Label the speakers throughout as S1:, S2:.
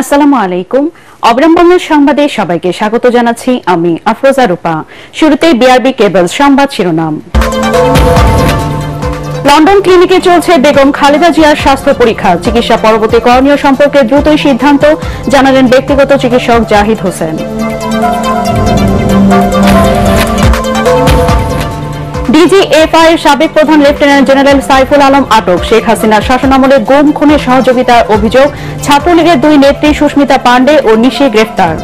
S1: আসসালামু আলাইকুম। অবলম্বনের সংবাদে সবাইকে স্বাগত জানাচ্ছি আমি আফরোজা রূপা। শুরুতেই বিআরবি কেবলস সংবাদ শিরোনাম। লন্ডন ক্লিনিকে চলছে বেগম খালেদা জিয়ার স্বাস্থ্য পরীক্ষা। চিকিৎসা পরবর্তী করণীয় সম্পর্কে দ্রুতই সিদ্ধান্ত জানালেন ব্যক্তিগত চিকিৎসক জাহিদ হোসেন। ডিজিএফআই এর সাবেক প্রধান লেফটেন্যান্ট জেনারেল সাইফুল আলম আটক। শেখ হাসিনার শাসনামলে গুম খুনে সহযোগিতার অভিযোগ। ছাত্রলীগের দুই নেত্রী সুস্মিতা পান্ডে ও নিশি গ্রেফতার।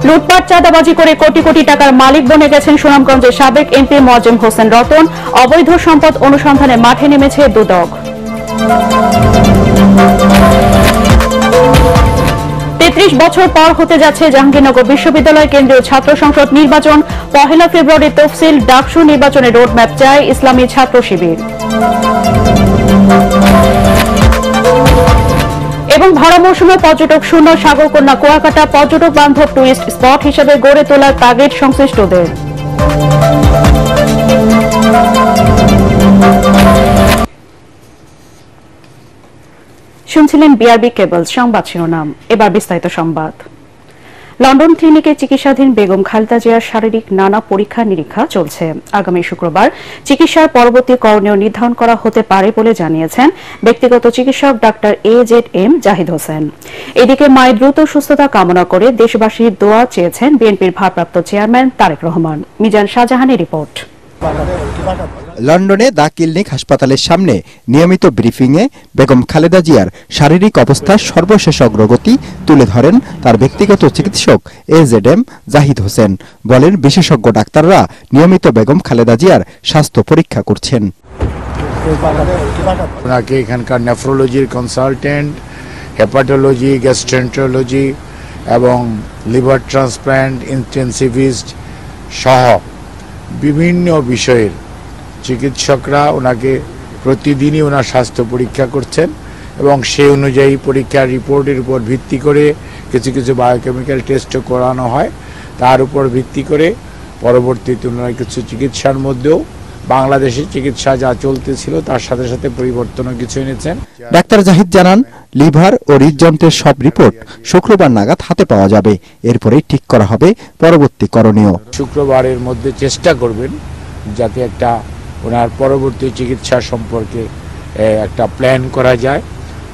S1: লুটপাট চাঁদাবাজি করে কোটি কোটি টাকার মালিক বনে গেছেন সুনামগঞ্জের সাবেক এমপি মোয়াজ্জেম হোসেন রতন। অবৈধ সম্পদ অনুসন্ধানে মাঠে নেমেছে দুদক। ৩৩ বছর পর হতে যাচ্ছে জাহাঙ্গীরনগর বিশ্ববিদ্যালয় কেন্দ্রীয় ছাত্র সংসদ নির্বাচন। ১ ফেব্রুয়ারি তফসিল, ডাকসু নির্বাচনের রোডম্যাপ চায় ইসলামী ছাত্র শিবির। এবং ভরা মৌসুমে পর্যটক শূন্য সাগরকন্যা কুয়াকাটা পর্যটক বান্ধব টুরিস্ট স্পট হিসেবে গড়ে তোলার টার্গেট সংশ্লিষ্টদের। শুনছিলেন বিআরবি কেবলস সংবাদ শিরোনাম। এবার বিস্তারিত সংবাদ। লন্ডন ক্লিনিকে চিকিৎসাধীন বেগম খালেদা জিয়ার শারীরিক নানা পরীক্ষা নিরীক্ষা চলছে। আগামী শুক্রবার চিকিৎসার পরবর্তী করণীয় নির্ধারণ করা হতে পারে বলে জানিয়েছেন ব্যক্তিগত চিকিৎসক ডাক্তার AZM জাহিদ হোসেন। এদিকে মায়ের দ্রুত সুস্থতা কামনা করে দেশবাসীর দোয়া চেয়েছেন বিএনপির ভারপ্রাপ্ত চেয়ারম্যান তারেক রহমান। মিজান শাহজাহানের রিপোর্ট।
S2: লন্ডনে দ্য ক্লিনিক হাসপাতালের সামনে নিয়মিত ব্রিফিংয়ে বেগম খালেদা জিয়ার শারীরিক অবস্থার সর্বশেষ অগ্রগতি তুলে ধরেন তার ব্যক্তিগত চিকিৎসক AZM জাহিদ হোসেন। বলেন, বিশেষজ্ঞ ডাক্তাররা নিয়মিত বেগম খালেদা জিয়ার স্বাস্থ্য পরীক্ষা করছেন।
S3: ওনাকে এখানকার নেফ্রোলজির কনসালটেন্ট, হেপাটোলজি, গ্যাস্ট্রেন্টোলজি এবং লিভার ট্রান্সপ্ল্যান্ট ইন্টেনসিভিস্ট সহ বিভিন্ন বিষয়ের চিকিৎসকরা ওনাকে প্রতিদিনই ওনার স্বাস্থ্য পরীক্ষা করছেন এবং সেই অনুযায়ী পরীক্ষার রিপোর্টের উপর ভিত্তি করে কিছু কিছু বায়োকেমিক্যাল টেস্টও করানো হয়। তার উপর ভিত্তি করে পরবর্তীতে ওনারা কিছু চিকিৎসার মধ্যেও বাংলাদেশের চিকিৎসা যা চলতেছিল তার সাথে সাথে পরিবর্তনও কিছু এনেছেন।
S2: ডাক্তার জাহিদ জানান, লিভার ও হৃদযন্ত্রের সব রিপোর্ট শুক্রবার নাগাদ হাতে পাওয়া যাবে। এরপরেই ঠিক করা হবে পরবর্তী করণীয়।
S3: শুক্রবারের মধ্যে চেষ্টা করবেন যাতে একটা ওনার পরবর্তী চিকিৎসা সম্পর্কে একটা প্ল্যান করা যায়।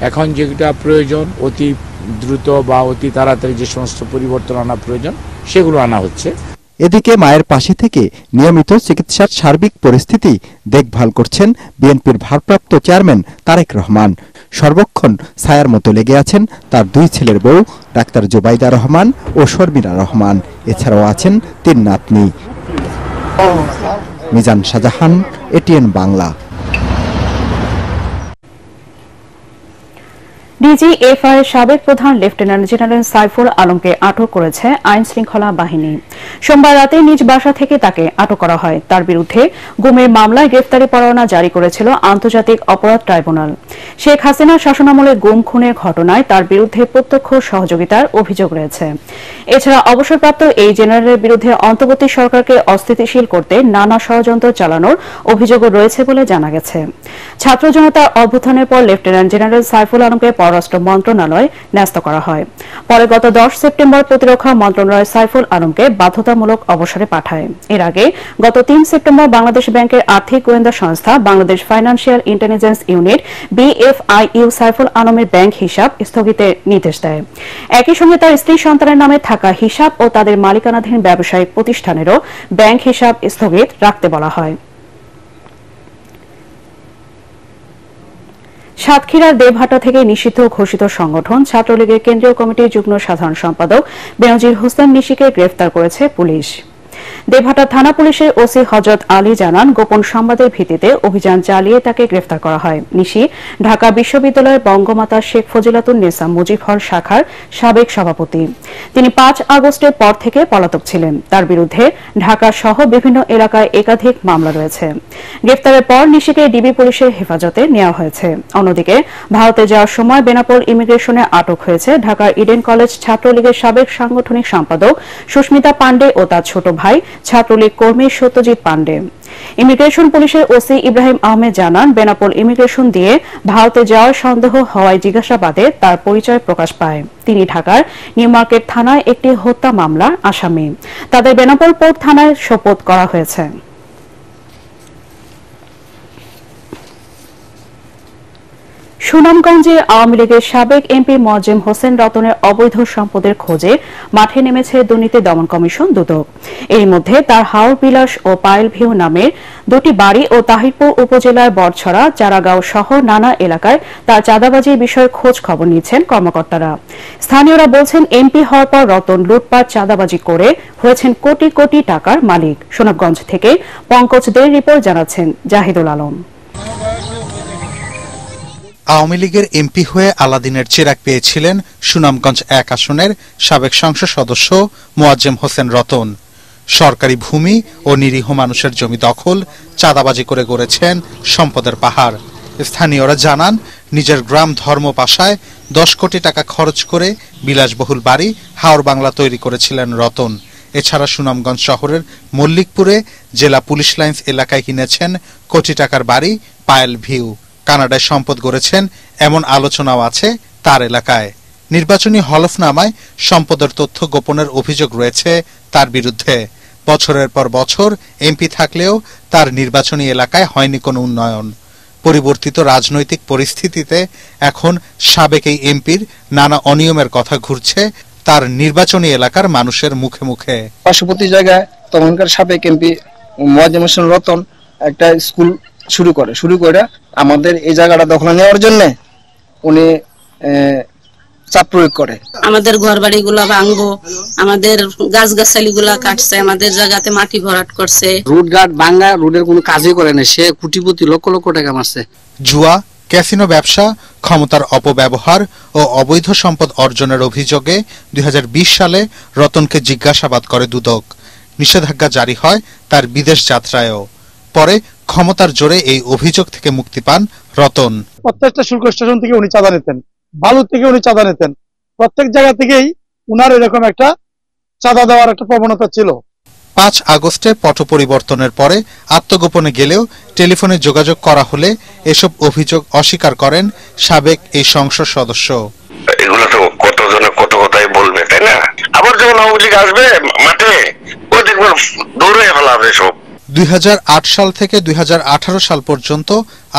S3: এখন যেটা প্রয়োজন অতি দ্রুত বা অতি তাড়াতাড়ি যে সমস্ত পরিবর্তন আনা প্রয়োজন সেগুলো আনা হচ্ছে।
S2: এদিকে মায়ের পাশে থেকে নিয়মিত চিকিৎসার সার্বিক পরিস্থিতি দেখভাল করছেন বিএনপির ভারপ্রাপ্ত চেয়ারম্যান তারেক রহমান। সর্বক্ষণ ছায়ার মতো লেগে আছেন তার দুই ছেলের বউ ডাক্তার জুবাইদা রহমান ও শর্মিলা রহমান। এছাড়াও আছেন ৩ নাতনি। মিজান শাহজাহান, ATN বাংলা।
S1: ডিজিএফআই এর সাবেক প্রধান লেফটেন্যান্ট জেনারেল সাইফুল আলমকে আটক করেছে আইন শৃঙ্খলা বাহিনী। সোমবার রাতে নিজ বাসা থেকে তাকে আটক করা হয়। তার বিরুদ্ধে গুমের মামলায় গ্রেফতারি পরোয়ানা জারি করেছিল আন্তর্জাতিক অপরাধ ট্রাইব্যুনাল। শেখ হাসিনার শাসনামলে গুম খুনের ঘটনায় তার বিরুদ্ধে প্রত্যক্ষ সহযোগিতার অভিযোগ রয়েছে। এছাড়া অবসরপ্রাপ্ত এই জেনারেলের বিরুদ্ধে অন্তর্বর্তী সরকারকে অস্থিতিশীল করতে নানা ষড়যন্ত্র চালানোর অভিযোগও রয়েছে বলে জানা গেছে। ছাত্র জনতার অভ্যুত্থানের পর লেফটেন্যান্ট জেনারেল সাইফুল আলমকে পররাষ্ট্র মন্ত্রণালয় ন্যস্ত করা হয়। পরে গত 10 সেপ্টেম্বর প্রতিরক্ষা মন্ত্রণালয় সাইফুল আলমকে বাধ্যতামূলক অবসরে পাঠায়। এর আগে গত 3 সেপ্টেম্বর বাংলাদেশ ব্যাংকের আর্থিক গোয়েন্দা সংস্থা Bangladesh financial intelligence unit BFIU Saiful আলমের ব্যাংক হিসাব স্থগিতের নির্দেশ দেয়। একই সঙ্গে তার স্ত্রী সন্তানের নামে থাকা হিসাব ও তাদের মালিকানাধীন ব্যবসায়িক প্রতিষ্ঠানেরও ব্যাংক হিসাব স্থগিত রাখতে বলা হয়। সাতক্ষীরার দেবহাটা থেকে নিষিদ্ধ ঘোষিত সংগঠন ছাত্রলীগের কেন্দ্রীয় কমিটির যুগ্ম সাধারণ সম্পাদক বেনজির হোসেন নিশিকে গ্রেফতার করেছে পুলিশ। দেবহাটা থানা পুলিশের ওসি হযরত আলী জানান, গোপন সংবাদের ভিত্তিতে অভিযান চালিয়ে তাকে গ্রেফতার করা হয়। নিশি ঢাকা বিশ্ববিদ্যালয়ের বঙ্গমাতা শেখ ফজিলাতুন্নেসা মুজিব হল শাখার সাবেক সভাপতি। তিনি 5 আগস্টের পর থেকে পলাতক ছিলেন। তার বিরুদ্ধে ঢাকা সহ বিভিন্ন এলাকায় একাধিক মামলা রয়েছে। গ্রেফতারের পর নিশিকে ডিবি পুলিশের হেফাজতে নেওয়া হয়েছে। অন্যদিকে ভারতে যাওয়ার সময় বেনাপোল ইমিগ্রেশনে আটক হয়েছে ঢাকার ইডেন কলেজ ছাত্রলীগের সাবেক সাংগঠনিক সম্পাদক সুস্মিতা পান্ডে ও তার ছোট ভাই ছাত্রলীগ কর্মী সত্যজিৎ পান্ডে। ইমিগ্রেশন পুলিশের ওসি ইব্রাহিম আহমেদ জানান, বেনাপোল ইমিগ্রেশন দিয়ে ভারতে যাওয়ার সন্দেহ হওয়ায় জিজ্ঞাসাবাদে তার পরিচয় প্রকাশ পায়। তিনি ঢাকার নিউ মার্কেট থানায় একটি হত্যা মামলার আসামি। তাদের বেনাপোল পোর্ট থানায় সোপর্দ করা হয়েছে। সুনামগঞ্জে আওয়ামী লীগের সাবেক এমপি মোয়াজ্জেম হোসেন রতনের অবৈধ সম্পদের খোঁজে মাঠে নেমেছে দুর্নীতি দমন কমিশন দুদক। এর মধ্যে তার হাওর বিলাস ও পায়েল ভিউ নামের দুটি বাড়ি ও তাহিরপুর উপজেলার বড়ছড়া, চারাগাঁও সহ নানা এলাকায় তার চাঁদাবাজির বিষয়ে খোঁজ খবর নিচ্ছেন কর্মকর্তারা। স্থানীয়রা বলছেন, এমপি হওয়ার পর রতন লুটপাট চাঁদাবাজি করে হয়েছেন কোটি কোটি টাকার মালিক। সুনামগঞ্জ থেকে পঙ্কজ দের রিপোর্ট জানাচ্ছেন জাহিদুল আলম।
S4: আওয়ামী লীগের এমপি হয়ে আলাদিনের চিরাগ পেয়েছিলেন সুনামগঞ্জ ১ আসনের সাবেক সংসদ সদস্য মোয়াজ্জেম হোসেন রতন। সরকারি ভূমি ও নিরীহ মানুষের জমি দখল, চাঁদাবাজি করে গড়েছেন সম্পদের পাহাড়। স্থানীয়রা জানান, নিজের গ্রাম ধর্মপাশায় ১০ কোটি টাকা খরচ করে বিলাসবহুল বাড়ি হাওর বাংলা তৈরি করেছিলেন রতন। এছাড়া সুনামগঞ্জ শহরের মল্লিকপুরে জেলা পুলিশ লাইন্স এলাকায় কিনেছেন কোটি টাকার বাড়ি পায়েল ভিউ। কানাডায় সম্পদ গড়েছেন এমন আলোচনাও আছে তার এলাকায়। নির্বাচনী হলফনামায় সম্পদের তথ্য গোপনের অভিযোগ রয়েছে তার বিরুদ্ধে। বছরের পর বছর এমপি থাকলেও তার নির্বাচনী এলাকায় হয়নি কোনো উন্নয়ন। পরিবর্তিত রাজনৈতিক পরিস্থিতিতে এখন সাবেক এই এমপির নানা অনিয়মের কথা ঘুরছে তার নির্বাচনী এলাকার মানুষের মুখে মুখে।
S5: পার্শ্ববর্তী জায়গায় তখনকার সাবেক এমপি মোয়াজ্জেম হোসেন রতন একটা স্কুল শুরু করে আমাদের এই জায়গাটা দখল নেওয়ার জন্য উনি চাপ প্রয়োগ করে। আমাদের ঘর বাড়ি গুলা ভাঙবো, আমাদের গাছ গাছালি গুলা কাটছে, আমাদের জায়গাতে মাটি ভরাট করছে। রোড ঘাট ভাঙা, রোডের কোনো কাজই করে না। সে কোটিপতি লক্ষ লক্ষ টাকা মারছে।
S4: জুয়া, ক্যাসিনো ব্যবসা, ক্ষমতার অপব্যবহার ও অবৈধ সম্পদ অর্জনের অভিযোগে ২০২০ সালে রতনকে জিজ্ঞাসাবাদ করে দুদক। নিষেধাজ্ঞা জারি হয় তার বিদেশ যাত্রায়ও। পরে ক্ষমতার জোরে এই অভিযোগ থেকে মুক্তি পান রতন।
S6: প্রত্যেকটা শুল্ক স্টেশন থেকে উনি চাঁদা নিতেন, বালু থেকে উনি চাঁদা নিতেন। প্রত্যেক জায়গা থেকেই উনার এরকম একটা চাঁদা দেওয়ার একটা প্রবণতা ছিল।
S4: ৫ আগস্টে পট পরিবর্তনের পরে আত্মগোপনে গেলেও টেলিফোনে যোগাযোগ করা হলে এসব অভিযোগ অস্বীকার করেন সাবেক এই সংসদ সদস্য।
S7: এগুলো তো কতজনে কত কথাই বলবে, তাই না? আবার যখন আওয়ামী লীগ আসবে মাঠে, ও দেখবেন দৌড়ে ফেলাবে সব।
S4: ২০০৮ সাল থেকে ২০১৮ সাল পর্যন্ত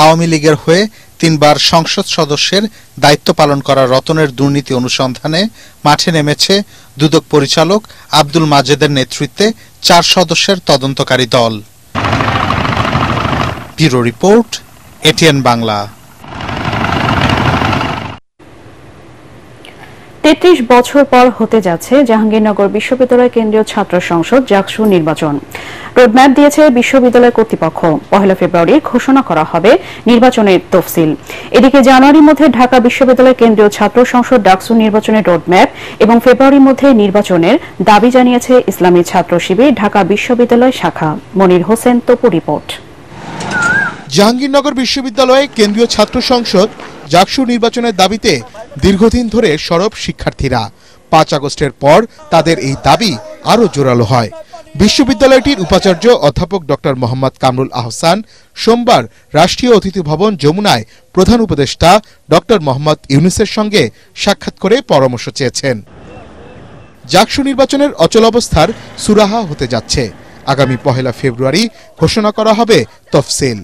S4: আওয়ামী লীগের হয়ে ৩ বার সংসদ সদস্যের দায়িত্ব পালন করা রতনের দুর্নীতি অনুসন্ধানে মাঠে নেমেছে দুদক পরিচালক আব্দুল মাজেদের নেতৃত্বে ৪ সদস্যের তদন্তকারী দল। Bureau report, ATN Bangla.
S1: ৩৩ বছর পর হতে যাচ্ছে জাহাঙ্গীরনগর বিশ্ববিদ্যালয় কেন্দ্রীয় ছাত্র সংসদ জাকসু নির্বাচন। রোডম্যাপ দিয়েছে বিশ্ববিদ্যালয় কর্তৃপক্ষ। ১ ফেব্রুয়ারি ঘোষণা করা হবে নির্বাচনের তফসিল। এদিকে জানুয়ারির মধ্যে ঢাকা বিশ্ববিদ্যালয় কেন্দ্রীয় ছাত্র সংসদ ডাকসু নির্বাচনের রোডম্যাপ এবং ফেব্রুয়ারির মধ্যে নির্বাচনের দাবি জানিয়েছে ইসলামী ছাত্র শিবির ঢাকা বিশ্ববিদ্যালয় শাখা। মনির হোসেন তপু রিপোর্ট।
S8: জাহাঙ্গীরনগর বিশ্ববিদ্যালয়ে কেন্দ্রীয় ছাত্র সংসদ জাকসু নির্বাচনের দাবিতে দীর্ঘদিন ধরে সরব শিক্ষার্থীরা। ৫ আগস্টের পর তাদের এই দাবি আরও জোরালো হয়। বিশ্ববিদ্যালয়টির উপাচার্য অধ্যাপক ডক্টর মোহাম্মদ কামরুল আহসান সোমবার রাষ্ট্রীয় অতিথি ভবন যমুনায় প্রধান উপদেষ্টা ডক্টর মোহাম্মদ ইউনূসের সঙ্গে সাক্ষাৎ করে পরামর্শ চেয়েছেন। জাকসু নির্বাচনের অচলাবস্থার সুরাহা হতে যাচ্ছে। আগামী ১ ফেব্রুয়ারি ঘোষণা করা হবে তফসিল।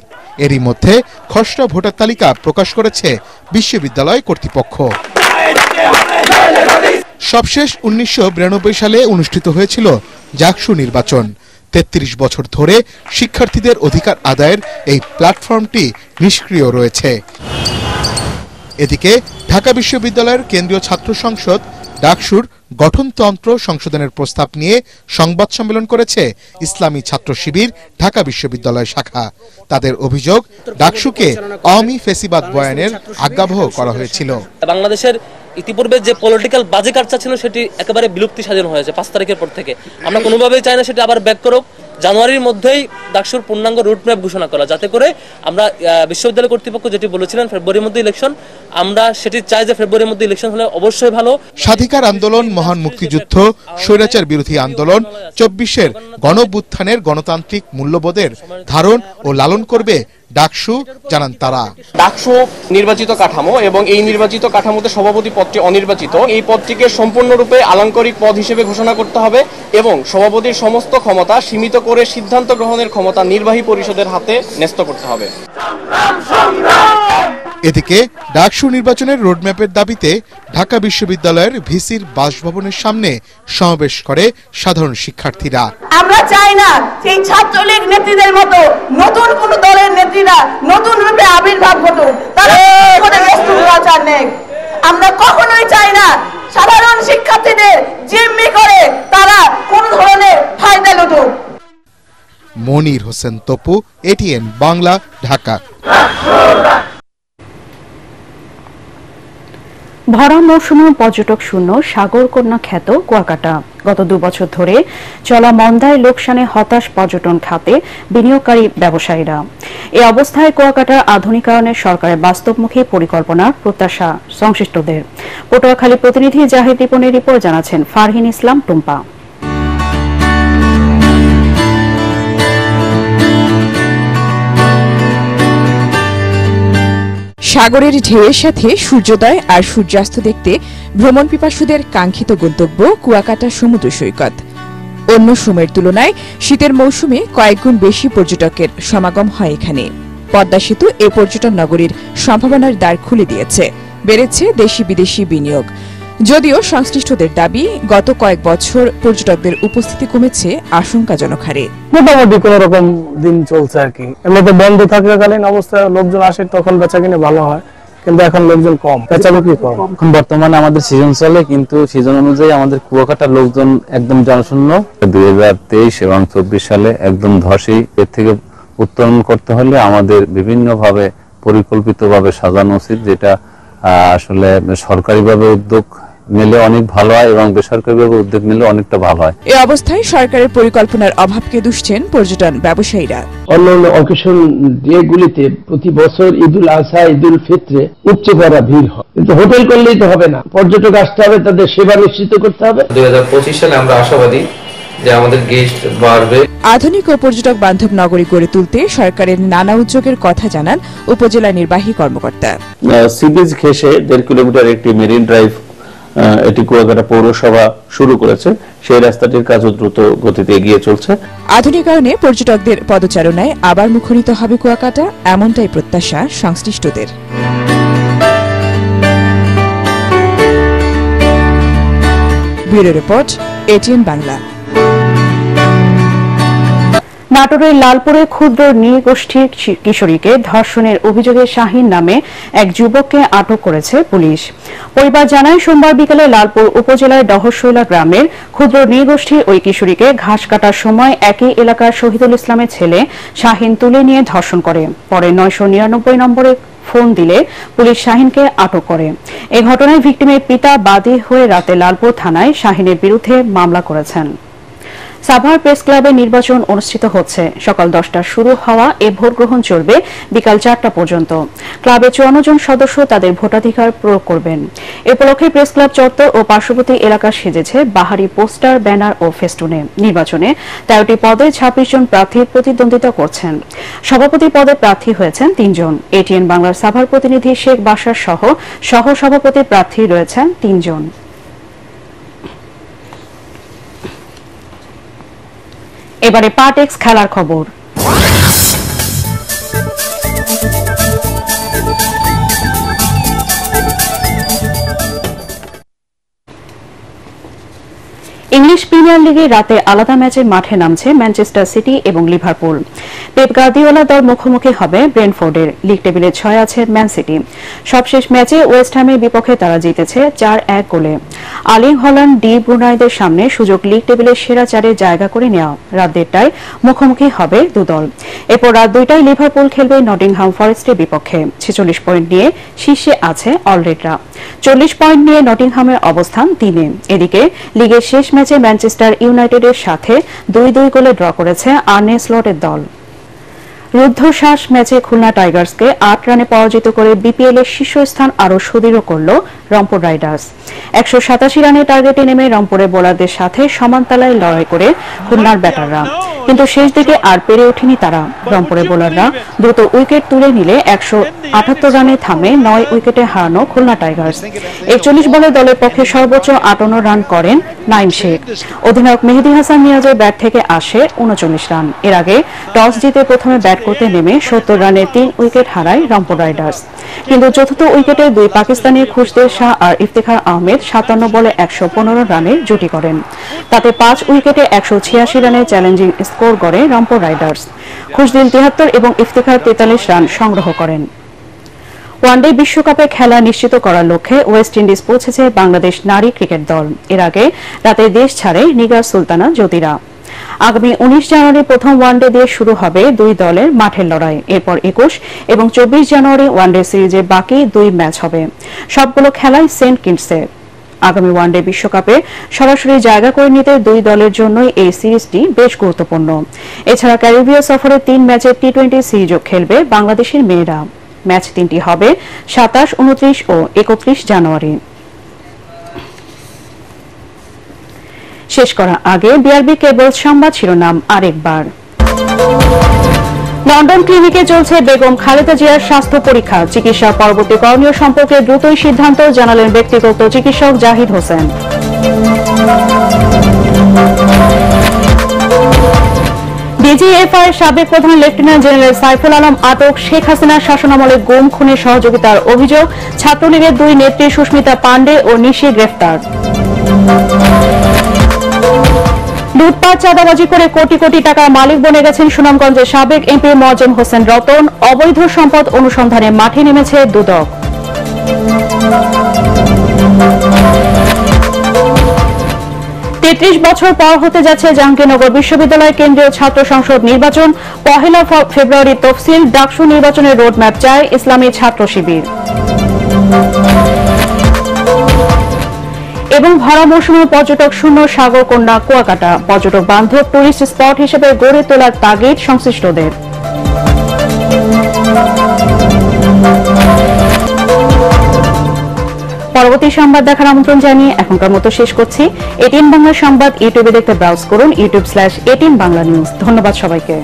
S8: এরই মধ্যে খসড়া ভোটার তালিকা প্রকাশ করেছে বিশ্ববিদ্যালয় কর্তৃপক্ষ। সবশেষ ১৯৯২ সালে অনুষ্ঠিত হয়েছিল জাকসু নির্বাচন। ৩৩ বছর ধরে শিক্ষার্থীদের অধিকার আদায়ের এই প্ল্যাটফর্মটি নিষ্ক্রিয় রয়েছে। এদিকে ঢাকা বিশ্ববিদ্যালয়ের কেন্দ্রীয় ছাত্র সংসদ ডাকসুর গঠনতন্ত্র সংশোধনের প্রস্তাব নিয়ে সংবাদ সম্মেলন করেছে ইসলামী ছাত্র শিবির ঢাকা বিশ্ববিদ্যালয় শাখা। তাদের অভিযোগ, ডাকসুকে আওয়ামী ফেসিবাদ বয়ানের আজ্ঞাবহ করা হয়েছিল।
S9: বাংলাদেশের ইতিপূর্বে যে পলিটিক্যাল বাজে কার্যা ছিল সেটি একেবারে বিলুপ্তি সাধন হয়েছে ৫ তারিখের পর থেকে। আমরা কোনোভাবেই চাই না সেটি আবার ব্যাক করুক। জানুয়ারির মধ্যেই ডাকসুর পূর্ণাঙ্গ রুট ম্যাপ ঘোষণা করা, যাতে করে আমরা বিশ্ববিদ্যালয় কর্তৃপক্ষ যেটি বলেছিলেন ফেব্রুয়ারির মধ্যে ইলেকশন, আমরা সেটি চাই যে ফেব্রুয়ারির মধ্যে ইলেকশন হলে অবশ্যই ভালো।
S8: স্বাধিকার আন্দোলন, মহান মুক্তিযুদ্ধ, স্বৈরাচার বিরোধী আন্দোলন 24-এর গণঅভ্যুত্থানের গণতান্ত্রিক মূল্যবোধের ধারণ ও লালন করবে ডাকসু, জানান তারা।
S10: ডাকসু নির্বাচিত কাঠামো এবং এই নির্বাচিত কাঠামোতে সভাপতি পদটি অনির্বাচিত, এই পদটিকে সম্পূর্ণরূপে আলংকারিক পদ হিসেবে ঘোষণা করতে হবে এবং সভাপতির সমস্ত ক্ষমতা সীমিত করে সিদ্ধান্ত গ্রহণের ক্ষমতা নির্বাহী পরিষদের হাতে ন্যস্ত করতে হবে।
S8: এদিকে ডাকসু নির্বাচনের রোডম্যাপের দাবিতে ঢাকা বিশ্ববিদ্যালয়ের ভিসির বাসভবনের সামনে সমাবেশ করে সাধারণ শিক্ষার্থীরা।
S11: আমরা চাই না সেই ছাত্রলীগ নেত্রীদের মতো নতুন কোন দলের নেত্রীরা নতুন রূপে আবির্ভাব ঘটুক, তারা আমরা কখনোই চাই না সাধারণ শিক্ষার্থীদের জিম্মি করে তারা কোন ধরনের ফায়দা লুটুক।
S8: মনির হোসেন তপু, এটিএন বাংলা, ঢাকা।
S1: ভরা মৌসুমে পর্যটক শূন্য সাগরকন্যা খ্যাত কুয়াকাটা। গত 2 বছর ধরে চলা মন্দায় লোকসানে হতাশ পর্যটন খাতে বিনিয়োগকারী ব্যবসায়ীরা। এই অবস্থায় কুয়াকাটার আধুনিকায়নে সরকারের বাস্তবমুখী পরিকল্পনার প্রত্যাশা সংশ্লিষ্টদের। পটুয়াখালী প্রতিনিধি জাহিদ রিপনের রিপোর্ট জানাচ্ছেন ফারহিন ইসলাম টুম্পা।
S12: সাগরের ঢেউয়ের সাথে সূর্যোদয় আর সূর্যাস্ত দেখতে ভ্রমণ পিপাসুদের কাঙ্ক্ষিত গন্তব্য কুয়াকাটা সমুদ্র সৈকত। অন্য সময়ের তুলনায় শীতের মৌসুমে কয়েকগুণ বেশি পর্যটকের সমাগম হয় এখানে। পদ্মা সেতু এ পর্যটন নগরীর সম্ভাবনার দ্বার খুলে দিয়েছে, বেড়েছে দেশি বিদেশি বিনিয়োগ। যদিও সংশ্লিষ্টদের দাবি, গত কয়েক বছর পর্যটকদের উপস্থিতি কমেছে আশঙ্কাজনক হারে।
S13: মোটামুটি কোন রকম দিন চলছে আর কি। এমনিতে বন্ধ থাকাকালীন অবস্থায় লোকজন আসে, তখন বেচা কিনে ভালো হয়, কিন্তু এখন লোকজন কম, বেচা বিক্রি কম।
S14: এখন বর্তমানে আমাদের সিজন চলে, কিন্তু সিজন অনুযায়ী আমাদের কুয়াকাটার লোকজন একদম জনশূন্য।
S15: 2023 এবং 24 সালে একদম ধসই। এর থেকে উত্তরণ করতে হলে আমাদের বিভিন্নভাবে পরিকল্পিতভাবে সাজানো উচিত, যেটা আসলে সরকারিভাবে উদ্যোগ নিলে অনেক ভালো হয় এবং বেসরকারিভাবে উদ্যোগ নিলে অনেকটা ভালো হয়।
S12: এই অবস্থায় সরকারের পরিকল্পনার অভাবকে দুষছেন পর্যটন ব্যবসায়ীরা।
S16: অন্যান্য অকেশন ডেগুলিতে প্রতি বছর ঈদুল আজহা, ঈদুল ফিতরে উপচে পড়া ভিড় হয়, কিন্তু হোটেল করলেই তো হবে না, পর্যটক আসতে হবে, তাদের সেবা নিশ্চিত করতে হবে।
S17: 2025 সালে আমরা আশাবাদী যে আমাদের গেস্ট বাড়বে।
S12: আধুনিক ও পর্যটক বান্ধব নগরী গড়ে তুলতে সরকারের নানা উদ্যোগের কথা জানান উপজেলা নির্বাহী কর্মকর্তা।
S15: সি বিচ ঘেঁষে 1.5 কিলোমিটার একটি মেরিন ড্রাইভ এটি কুয়াকাটা পৌরসভা শুরু করেছে। সেই রাস্তাটির কাজ দ্রুত গতিতে এগিয়ে চলছে।
S12: আধুনিকায়নে পর্যটকদের পদচারণায় আবার মুখরিত হবে কুয়াকাটা, এমনটাই প্রত্যাশা সংশ্লিষ্টদের। Bureau report, ATN Bangla.
S1: নাটোরের লালপুরে ক্ষুদ্র নৃগোষ্ঠীর কিশোরীকে ধর্ষণের অভিযোগে শাহিন নামে এক যুবককে আটক করেছে পুলিশ। পরিবার জানায়, সোমবার বিকেলে লালপুর উপজেলার ডহরশৈলা গ্রামের ক্ষুদ্র নৃগোষ্ঠীর ওই কিশোরীকে ঘাস কাটার সময় একই এলাকার শহীদুল ইসলামের ছেলে শাহিন তুলে নিয়ে ধর্ষণ করে। পরে 999 নম্বরে ফোন দিলে পুলিশ শাহিনকে আটক করে। এই ঘটনায় ভিকটিমের পিতা বাদী হয়ে রাতে লালপুর থানায় শাহিনের বিরুদ্ধে মামলা করেছেন। সাভার প্রেস ক্লাবে নির্বাচন অনুষ্ঠিত হচ্ছে। সকাল 10টায় শুরু হওয়া এ ভোট গ্রহণ চলবে বিকাল 4টা পর্যন্ত। ক্লাবে 54 জন সদস্য তাদের ভোটাধিকার প্রয়োগ করবেন। এ উপলক্ষে প্রেস ক্লাব চত্বর ও পার্শ্ববর্তী এলাকা সেজেছে বাহারি পোস্টার, ব্যানার ও ফেস্টুনে। নির্বাচনে 13টি পদে 26 জন প্রার্থী প্রতিদ্বন্দ্বিতা করছেন। সভাপতি পদে প্রার্থী হয়েছেন 3 জন। এটিএন বাংলার সাভার প্রতিনিধি শেখ বাশার সহ সহসভাপতি প্রার্থী রয়েছেন 3 জন। এবারে পার্টেক্স খেলার খবর। ইংলিশ প্রিমিয়ার লিগে রাতে আলাদা ম্যাচে মাঠে নামছে ম্যানচেস্টার সিটি এবং লিভারপুল। পেপ গার্দিওলা দল মুখোমুখি হবে ব্রেন্টফোর্ডের। লিগ টেবিলে 6 আছে ম্যান সিটি। সবশেষ ম্যাচে ওয়েস্ট হ্যামের বিপক্ষে তারা জিতেছে 4-1 গোলে। আর্লিং হল্যান্ড, ডি ব্রুনাইদের সামনে সুযোগ লিগ টেবিলের সেরা 4-এ জায়গা করে নেওয়া। রাত 1:30টায় মুখোমুখি হবে দুদল। এরপর রাত 2টায় লিভারপুল খেলবে নটিংহাম ফরেস্টের বিপক্ষে। 46 পয়েন্ট নিয়ে শীর্ষে আছে অলরেডরা। 40 পয়েন্ট নিয়ে নটিংহামের অবস্থান 3-এ। এদিকে লিগের শেষ ম্যাচে ম্যানচেস্টার ইউনাইটেডের সাথে 2-2 গোলে ড্র করেছে আর্নে স্লটের দল। রুদ্ধশ্বাস ম্যাচে খুলনা টাইগার্সকে 8 রানে পরাজিত করে বিপিএল এর শীর্ষস্থান আরও সুদৃঢ় করল রংপুর রাইডার্স। 187 রানের টার্গেটে নেমে রংপুরের বোলারদের সাথে সমান তালায় লড়াই করে খুলনার ব্যাটাররা, কিন্তু শেষ দিকে আর পেরে ওঠেনি তারা। রংপুরের বোলাররা দ্রুত উইকেট তুলে নিলে 178 রানে থামে 9 উইকেটে হারানো খুলনা টাইগার্স। 41 বলে দলের পক্ষে সর্বোচ্চ 58 রান করেন নাইম শেখ। অধিনায়ক মেহেদী হাসান মিরাজের ব্যাট থেকে আসে 39 রান। এর আগে টস জিতে প্রথমে ব্যাট করতে নেমে 70 রানে 3 উইকেট হারায় রংপুর রাইডার্স, কিন্তু চতুর্থ উইকেটে 2 পাকিস্তানি খুশদেল শাহ আর ইফতেখার আহমেদ 57 বলে 115 রানের জুটি করেন। তাতে 5 উইকেটে 186 রানে চ্যালেঞ্জিং স্কোর করে রংপুর রাইডার্স। খুশদিল 73 এবং ইফতেখার 43 রান সংগ্রহ করেন। ওয়ানডে বিশ্বকাপে খেলা নিশ্চিত করার লক্ষ্যে ওয়েস্ট ইন্ডিজ পৌঁছেছে বাংলাদেশ নারী ক্রিকেট দল। এর আগে রাতে দেশ ছাড়ে নিগার সুলতানা জ্যোতিরা। আগামী 19 জানুয়ারি প্রথম ওয়ানডে দিয়ে শুরু হবে 2 দলের মাঠের লড়াই। এরপর 21 এবং 24 জানুয়ারি ওয়ানডে সিরিজে বাকি 2 ম্যাচ হবে, সবগুলো খেলাই সেন্ট কিটসে। আগামী ওয়ানডে বিশ্বকাপে সরাসরি জায়গা করে নিতে 2 দলের জন্যই এই সিরিজটি বেশ গুরুত্বপূর্ণ। এছাড়া ক্যারিবীয় সফরে 3 ম্যাচের টি-20 সিরিজও খেলবে বাংলাদেশের মেয়েরা। ম্যাচ 3টি হবে 27, 29 ও 31 জানুয়ারি। শেষ করার আগে বিআরবি কেবল সংবাদ শিরোনাম আরেকবার। লন্ডন ক্লিনিকে চলছে বেগম খালেদা জিয়ার স্বাস্থ্য পরীক্ষা। চিকিৎসা পরবর্তী করণীয় সম্পর্কে দ্রুতই সিদ্ধান্ত জানালেন ব্যক্তিগত চিকিৎসক জাহিদ হোসেন। ডিজিএফআই সাবেক প্রধান লেফটেন্যান্ট জেনারেল সাইফুল আলম আটক। শেখ হাসিনার শাসনামলে গুম খুনে সহযোগিতার অভিযোগ। ছাত্রলীগের 2 নেত্রী সুস্মিতা পান্ডে ও নিশি গ্রেফতার। লুটপাট চাঁদাবাজি করে কোটি কোটি টাকার মালিক বনে গেছেন সুনামগঞ্জের সাবেক এমপি মোয়াজ্জেম হোসেন রতন। অবৈধ সম্পদ অনুসন্ধানে মাঠে নেমেছে দুদক। 33 বছর পর হতে যাচ্ছে জাহাঙ্গীরনগর বিশ্ববিদ্যালয় কেন্দ্রীয় ছাত্র সংসদ নির্বাচন। 1 ফেব্রুয়ারি তফসিল। ডাকসু নির্বাচনের রোডম্যাপ চায় ইসলামী ছাত্র শিবির। এবং ভরা মৌসুমে পর্যটক শূন্য সাগরকন্যা কুয়াকাটা। পর্যটক বান্ধব টুরিস্ট স্পট হিসেবে গড়ে তোলার তাগিদ সংশ্লিষ্টদের। পরবর্তী সংবাদ দেখার আমন্ত্রণ জানিয়ে এখনকার মতো শেষ করছি। এটিএন বাংলা সংবাদ ইউটিউবে দেখতে ব্রাউজ করুন youtube/18 বাংলা নিউজ। ধন্যবাদ সবাইকে।